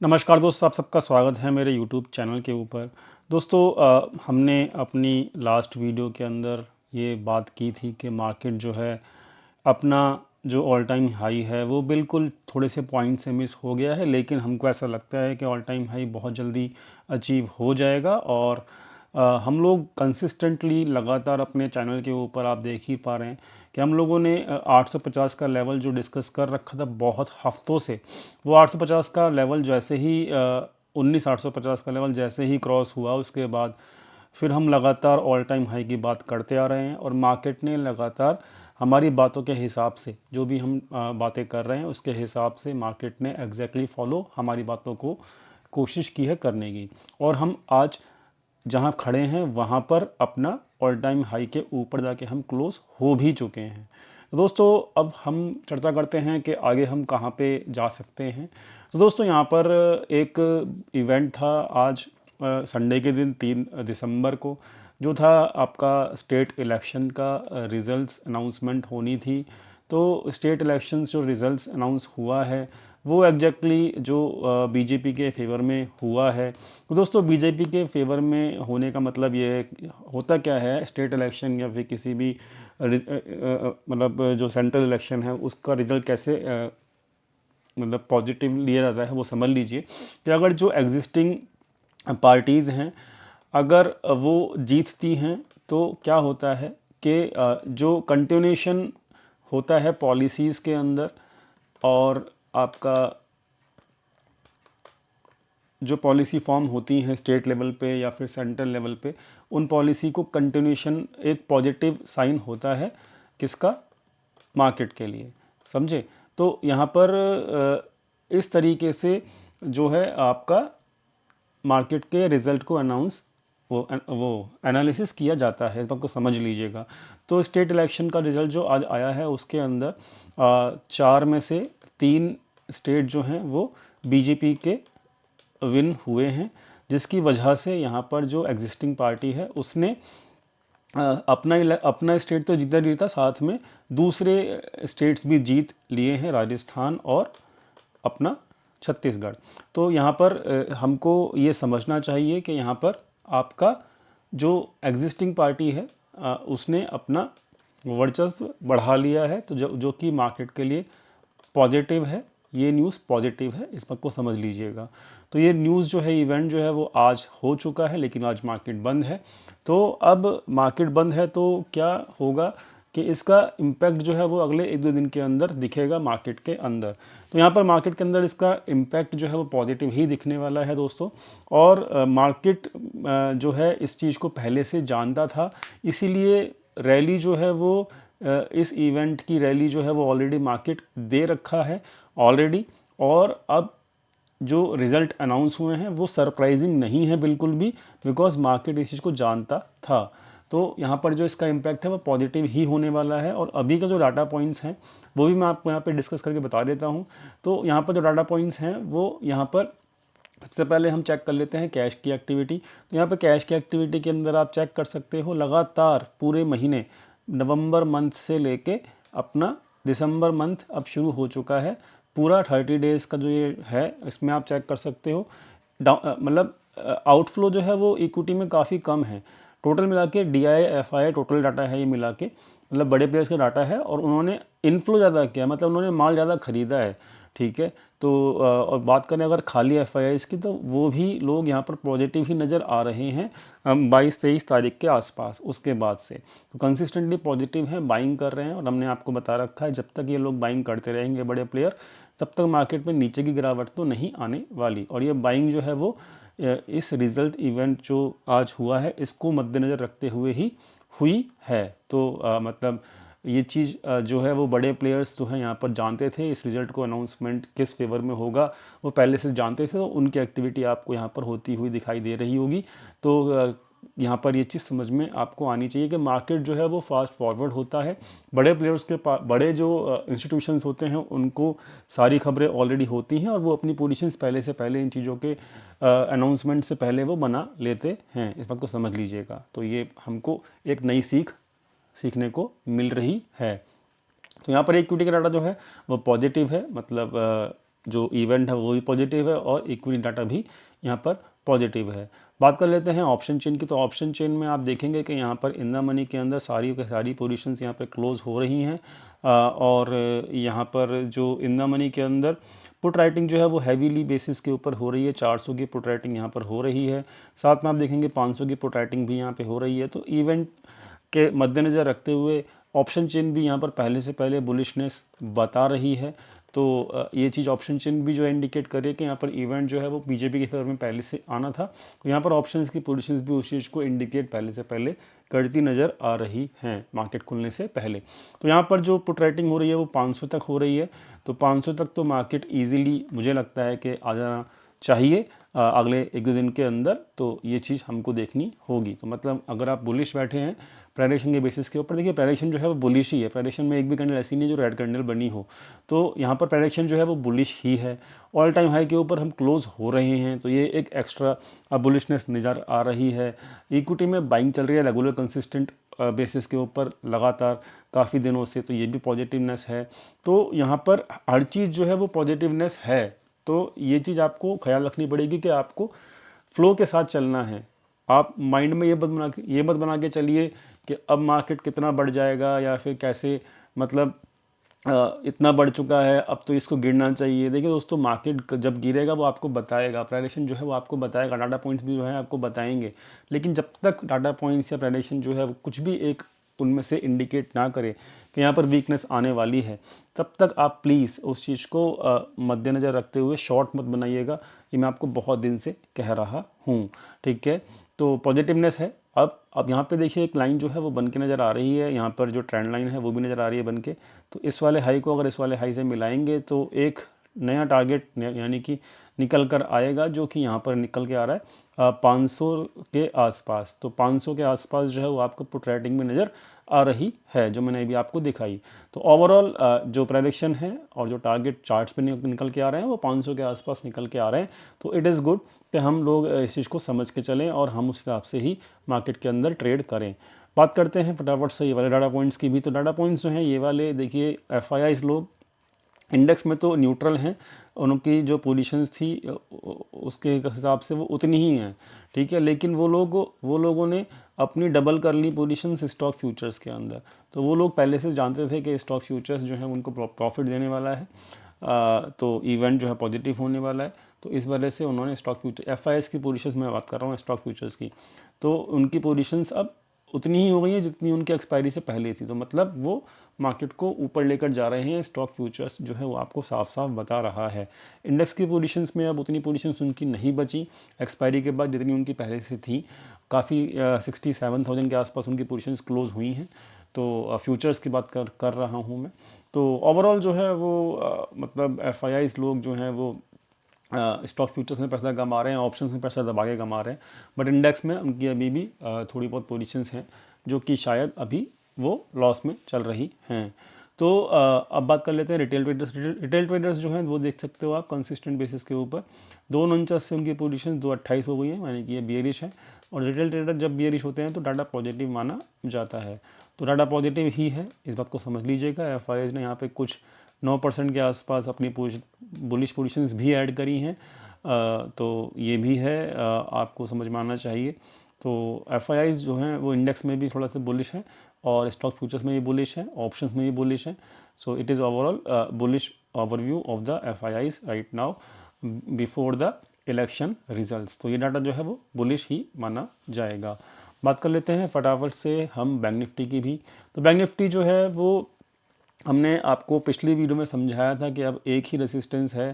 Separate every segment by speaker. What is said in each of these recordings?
Speaker 1: नमस्कार दोस्तों, आप सबका स्वागत है मेरे यूट्यूब चैनल के ऊपर। दोस्तों हमने अपनी लास्ट वीडियो के अंदर ये बात की थी कि मार्केट जो है अपना जो ऑल टाइम हाई है वो बिल्कुल थोड़े से पॉइंट से मिस हो गया है, लेकिन हमको ऐसा लगता है कि ऑल टाइम हाई बहुत जल्दी अचीव हो जाएगा। और हम लोग कंसिस्टेंटली लगातार अपने चैनल के ऊपर आप देख ही पा रहे हैं कि हम लोगों ने 850 का लेवल जो डिस्कस कर रखा था बहुत हफ्तों से, वो 850 का लेवल जैसे ही 19 850 का लेवल जैसे ही क्रॉस हुआ, उसके बाद फिर हम लगातार ऑल टाइम हाई की बात करते आ रहे हैं। और मार्केट ने लगातार हमारी बातों के हिसाब से, जो भी हम बातें कर रहे हैं उसके हिसाब से मार्केट ने एग्जैक्टली फॉलो हमारी बातों को कोशिश की है करने की। और हम आज जहां खड़े हैं वहां पर अपना ऑल टाइम हाई के ऊपर जाके हम क्लोज हो भी चुके हैं। तो दोस्तों अब हम चर्चा करते हैं कि आगे हम कहां पे जा सकते हैं। तो दोस्तों यहाँ पर एक इवेंट था आज संडे के दिन 3 दिसंबर को, जो था आपका स्टेट इलेक्शन का रिज़ल्ट्स अनाउंसमेंट होनी थी। तो स्टेट इलेक्शंस जो रिज़ल्ट्स अनाउंस हुआ है वो एग्जैक्टली जो बीजेपी के फेवर में हुआ है। तो दोस्तों बीजेपी के फेवर में होने का मतलब ये है, होता क्या है स्टेट इलेक्शन या फिर किसी भी मतलब जो सेंट्रल इलेक्शन है उसका रिजल्ट कैसे मतलब पॉजिटिव लिया जाता है, वो समझ लीजिए कि अगर जो एग्जिस्टिंग पार्टीज़ हैं अगर वो जीतती हैं तो क्या होता है कि जो कंटिन्यूशन होता है पॉलिसीज़ के अंदर, और आपका जो पॉलिसी फॉर्म होती हैं स्टेट लेवल पे या फिर सेंट्रल लेवल पे, उन पॉलिसी को कंटिन्यूशन एक पॉजिटिव साइन होता है किसका, मार्केट के लिए। समझे? तो यहाँ पर इस तरीके से जो है आपका मार्केट के रिज़ल्ट को अनाउंस वो एनालिसिस किया जाता है, इस बात को समझ लीजिएगा। तो स्टेट इलेक्शन का रिज़ल्ट जो आज आया है उसके अंदर 4 में से 3 स्टेट जो हैं वो बीजेपी के विन हुए हैं, जिसकी वजह से यहाँ पर जो एग्जिस्टिंग पार्टी है उसने अपना स्टेट तो जीता जीता, साथ में दूसरे स्टेट्स भी जीत लिए हैं, राजस्थान और अपना छत्तीसगढ़। तो यहाँ पर हमको ये समझना चाहिए कि यहाँ पर आपका जो एग्जिस्टिंग पार्टी है उसने अपना वर्चस्व बढ़ा लिया है, तो जो कि मार्केट के लिए पॉजिटिव है। ये न्यूज़ पॉजिटिव है, इस बात को समझ लीजिएगा। तो ये न्यूज़ जो है, इवेंट जो है वो आज हो चुका है, लेकिन आज मार्केट बंद है। तो अब मार्केट बंद है तो क्या होगा कि इसका इम्पैक्ट जो है वो अगले 1-2 दिन के अंदर दिखेगा मार्केट के अंदर। तो यहाँ पर मार्केट के अंदर इसका इम्पैक्ट जो है वो पॉजिटिव ही दिखने वाला है दोस्तों। और मार्केट जो है इस चीज़ को पहले से जानता था, इसीलिए रैली जो है वो इस इवेंट की रैली जो है वो ऑलरेडी मार्केट दे रखा है ऑलरेडी। और अब जो रिज़ल्ट अनाउंस हुए हैं वो सरप्राइजिंग नहीं है बिल्कुल भी, बिकॉज मार्केट इस चीज़ को जानता था। तो यहाँ पर जो इसका इम्पैक्ट है वो पॉजिटिव ही होने वाला है। और अभी का जो डाटा पॉइंट्स हैं वो भी मैं आपको यहाँ पे डिस्कस करके बता देता हूँ। तो यहाँ पर जो डाटा पॉइंट्स हैं वो यहाँ पर सबसे पहले हम चेक कर लेते हैं कैश की एक्टिविटी। तो यहाँ पे कैश की एक्टिविटी के अंदर आप चेक कर सकते हो लगातार पूरे महीने, नवंबर मंथ से लेके अपना दिसंबर मंथ अब शुरू हो चुका है, पूरा 30 डेज़ का जो ये है इसमें आप चेक कर सकते हो। मतलब आउटफ्लो जो है वो इक्विटी में काफ़ी कम है। टोटल मिला के DI FI टोटल डाटा है ये मिला के, मतलब बड़े प्लेयर्स का डाटा है, और उन्होंने इनफ्लो ज़्यादा किया, मतलब उन्होंने माल ज़्यादा खरीदा है। ठीक है। तो और बात करें अगर खाली FIIs की, तो वो भी लोग यहाँ पर पॉजिटिव ही नज़र आ रहे हैं 22-23 तारीख के आसपास, उसके बाद से तो कंसिस्टेंटली पॉजिटिव हैं, बाइंग कर रहे हैं। और हमने आपको बता रखा है जब तक ये लोग बाइंग करते रहेंगे बड़े प्लेयर, तब तक मार्केट में नीचे की गिरावट तो नहीं आने वाली। और ये बाइंग जो है वो इस रिज़ल्ट इवेंट जो आज हुआ है इसको मद्देनज़र रखते हुए ही हुई है। तो मतलब ये चीज़ जो है वो बड़े प्लेयर्स जो हैं यहाँ पर जानते थे इस रिज़ल्ट को, अनाउंसमेंट किस फेवर में होगा वो पहले से जानते थे, तो उनकी एक्टिविटी आपको यहाँ पर होती हुई दिखाई दे रही होगी। तो यहाँ पर ये चीज़ समझ में आपको आनी चाहिए कि मार्केट जो है वो फास्ट फॉरवर्ड होता है। बड़े प्लेयर्स के पास, बड़े जो इंस्टीट्यूशंस होते हैं उनको सारी खबरें ऑलरेडी होती हैं और वो अपनी पोजीशंस पहले से पहले इन चीज़ों के अनाउंसमेंट से पहले वो बना लेते हैं, इस बात को समझ लीजिएगा। तो ये हमको एक नई सीखने को मिल रही है। तो यहाँ पर इक्विटी का डाटा जो है वो पॉजिटिव है, मतलब जो इवेंट है वो भी पॉजिटिव है और इक्विटी डाटा भी यहाँ पर पॉजिटिव है। बात कर लेते हैं ऑप्शन चेन की। तो ऑप्शन चेन में आप देखेंगे कि यहाँ पर इन द मनी के अंदर सारी की सारी पोजीशंस यहाँ पे क्लोज हो रही हैं और यहाँ पर जो इन द मनी के अंदर पुट राइटिंग जो है वो हैवीली बेसिस के ऊपर हो रही है। 400 की पुट राइटिंग यहाँ पर हो रही है, साथ में आप देखेंगे 500 की पुट राइटिंग भी यहाँ पे हो रही है। तो इवेंट के मद्देनज़र रखते हुए ऑप्शन चेन भी यहाँ पर पहले से पहले बुलिशनेस बता रही है। तो ये चीज़ ऑप्शन चेन भी जो है इंडिकेट करे कि यहाँ पर इवेंट जो है वो बीजेपी के फेवर में पहले से आना था। तो यहाँ पर ऑप्शंस की पोजीशंस भी उस चीज़ को इंडिकेट पहले से पहले करती नज़र आ रही हैं मार्केट खुलने से पहले। तो यहाँ पर जो पुट राइटिंग हो रही है वो 500 तक हो रही है। तो 500 तक तो मार्केट ईजिली मुझे लगता है कि आ जाना चाहिए अगले 1-2 दिन के अंदर। तो ये चीज़ हमको देखनी होगी। तो मतलब अगर आप बुलिश बैठे हैं प्राइडेशन के बेसिस के ऊपर, देखिए प्राइडेशन जो है वो बुलिश ही है। प्राइडेशन में एक भी कैंडल ऐसी नहीं है जो रेड कैंडल बनी हो। तो यहाँ पर प्राइडेशन जो है वो बुलिश ही है। ऑल टाइम हाई के ऊपर हम क्लोज हो रहे हैं, तो ये एक एक्स्ट्रा बुलिशनेस नज़र आ रही है। इक्विटी में बाइंग चल रही है रेगुलर कंसिस्टेंट बेसिस के ऊपर लगातार काफ़ी दिनों से, तो ये भी पॉजिटिवनेस है। तो यहाँ पर हर चीज़ जो है वो पॉजिटिवनेस है। तो ये चीज़ आपको ख्याल रखनी पड़ेगी कि आपको फ्लो के साथ चलना है। आप माइंड में ये मत बना के चलिए कि अब मार्केट कितना बढ़ जाएगा या फिर कैसे, मतलब इतना बढ़ चुका है अब तो इसको गिरना चाहिए। देखिए दोस्तों, मार्केट जब गिरेगा वो आपको बताएगा, प्राइडेशन जो है वो आपको बताएगा, डाटा पॉइंट्स भी जो है आपको बताएंगे। लेकिन जब तक डाटा पॉइंट्स या प्राइडेशन जो है वो कुछ भी एक उनमें से इंडिकेट ना करे कि यहाँ पर वीकनेस आने वाली है, तब तक आप प्लीज़ उस चीज़ को मद्देनज़र रखते हुए शॉर्ट मत बनाइएगा। ये मैं आपको बहुत दिन से कह रहा हूँ, ठीक है। तो पॉजिटिवनेस है। अब यहाँ पे देखिए एक लाइन जो है वो बन के नज़र आ रही है, यहाँ पर जो ट्रेंड लाइन है वो भी नज़र आ रही है बन के। तो इस वाले हाई को अगर इस वाले हाई से मिलाएंगे तो एक नया टारगेट यानी कि निकल कर आएगा, जो कि यहाँ पर निकल के आ रहा है 500 के आसपास। तो 500 के आसपास जो है वो आपको पुट राइटिंग में नज़र आ रही है, जो मैंने अभी आपको दिखाई। तो ओवरऑल जो प्रेडिक्शन है और जो टारगेट चार्ट्स पे निकल के आ रहे हैं वो 500 के आसपास निकल के आ रहे हैं। तो इट इज़ गुड कि हम लोग इस चीज़ को समझ के चलें और हम उस हिसाब से ही मार्केट के अंदर ट्रेड करें। बात करते हैं फटाफट से ये वाले डाटा पॉइंट्स की भी। तो डाटा पॉइंट्स जो हैं ये वाले, देखिए एफआईआईज़ लोग इंडेक्स में तो न्यूट्रल हैं, उनकी जो पोजीशंस थी उसके हिसाब से वो उतनी ही हैं, ठीक है। लेकिन वो लोगों ने अपनी डबल कर ली पोजीशंस स्टॉक फ्यूचर्स के अंदर। तो वो लोग पहले से जानते थे कि स्टॉक फ्यूचर्स जो है उनको प्रॉफिट देने वाला है, तो इवेंट जो है पॉजिटिव होने वाला है। तो इस वजह से उन्होंने स्टॉक फ्यूचर एफआईआईज़ की पोजीशंस में बात कर रहा हूँ स्टॉक फ्यूचर्स की, तो उनकी पोजीशंस अब उतनी ही हो गई है जितनी उनकी एक्सपायरी से पहले थी। तो मतलब वो मार्केट को ऊपर लेकर जा रहे हैं। स्टॉक फ्यूचर्स जो है वो आपको साफ साफ बता रहा है। इंडेक्स की पोजीशंस में अब उतनी पोजीशंस उनकी नहीं बची एक्सपायरी के बाद जितनी उनकी पहले से थी। काफ़ी 67,000 के आसपास उनकी पोजीशंस क्लोज हुई हैं। तो फ्यूचर्स की बात कर रहा हूँ मैं। तो ओवरऑल जो है वो मतलब एफआईआईज़ लोग जो हैं वो स्टॉक फ्यूचर्स में पैसा कमा रहे हैं, ऑप्शंस में पैसा दबा के कमा रहे हैं, बट इंडेक्स में उनकी अभी भी थोड़ी बहुत पोजीशंस हैं जो कि शायद अभी वो लॉस में चल रही हैं। तो अब बात कर लेते हैं रिटेल ट्रेडर्स। रिटेल ट्रेडर्स जो हैं वो देख सकते हो आप कंसिस्टेंट बेसिस के ऊपर 249 से उनकी पोजीशन 228 हो गई है, यानी कि ये बियरिश है। और रिटेल ट्रेडर जब बियरिश होते हैं तो डाटा पॉजिटिव माना जाता है। तो डाटा पॉजिटिव ही है, इस बात को समझ लीजिएगा। एफआईआईज़ ने यहाँ पे कुछ 9% के आसपास अपनी बुलिश पोजीशंस भी ऐड करी हैं, तो ये भी है, आपको समझ में आना चाहिए। तो एफआईआईज़ जो हैं वो इंडेक्स में भी थोड़ा सा बुलिश है और स्टॉक फ्यूचर्स में भी बुलिश है, ऑप्शंस में भी बुलिश है। So it is overall bullish overview of the FIIs right now before the election results. तो ये डाटा जो है वो बुलिश ही माना जाएगा। बात कर लेते हैं फटाफट से हम बैंक निफ्टी की भी। तो बैंक निफ्टी जो है वो हमने आपको पिछली वीडियो में समझाया था कि अब एक ही रेसिस्टेंस है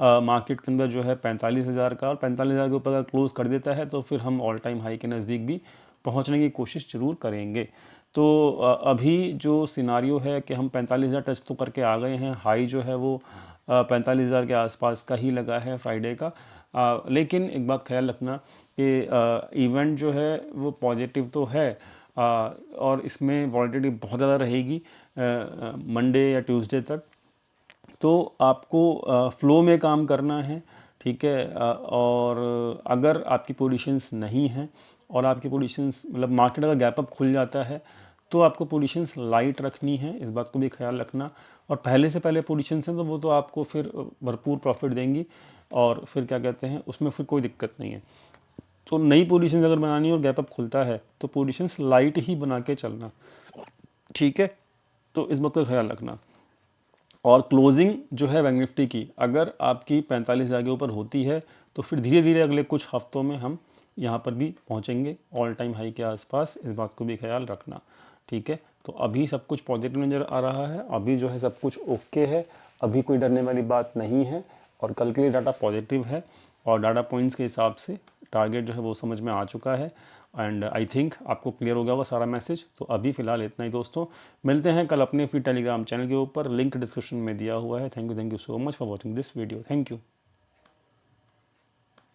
Speaker 1: मार्केट के अंदर जो है 45,000 का, और 45,000 के ऊपर अगर क्लोज़ कर देता है तो फिर हम ऑल टाइम हाई के नज़दीक भी पहुंचने की कोशिश ज़रूर करेंगे। तो अभी जो सिनारियो है कि हम 45,000 टच तो करके आ गए हैं, हाई जो है वो 45,000 के आसपास का ही लगा है फ्राइडे का। लेकिन एक बात ख्याल रखना कि इवेंट जो है वो पॉजिटिव तो है, और इसमें वॉलेटिलिटी बहुत ज़्यादा रहेगी मंडे या ट्यूसडे तक। तो आपको फ्लो में काम करना है, ठीक है। और अगर आपकी पोजीशंस नहीं हैं और आपकी पोजीशंस मतलब मार्केट अगर गैप अप खुल जाता है तो आपको पोजीशंस लाइट रखनी है, इस बात को भी ख्याल रखना। और पहले से पहले पोजीशंस हैं तो वो तो आपको फिर भरपूर प्रॉफिट देंगी और फिर क्या कहते हैं उसमें फिर कोई दिक्कत नहीं है। तो नई पोजीशंस अगर बनानी है और गैप अप खुलता है तो पोजीशंस लाइट ही बना के चलना, ठीक है। तो इस बात का ख्याल रखना। और क्लोजिंग जो है बैंक निफ्टी की अगर आपकी 45,000 के ऊपर होती है तो फिर धीरे धीरे अगले कुछ हफ्तों में हम यहाँ पर भी पहुँचेंगे ऑल टाइम हाई के आसपास, इस बात को भी ख्याल रखना, ठीक है। तो अभी सब कुछ पॉजिटिव नज़र आ रहा है, अभी जो है सब कुछ ओके है, अभी कोई डरने वाली बात नहीं है और कल के लिए डाटा पॉजिटिव है और डाटा पॉइंट्स के हिसाब से टारगेट जो है वो समझ में आ चुका है। एंड आई थिंक आपको क्लियर हो गया होगा सारा मैसेज। तो अभी फ़िलहाल इतना ही दोस्तों, मिलते हैं कल अपने फ्री टेलीग्राम चैनल के ऊपर, लिंक डिस्क्रिप्शन में दिया हुआ है। Thank you so much for watching this video. Thank you.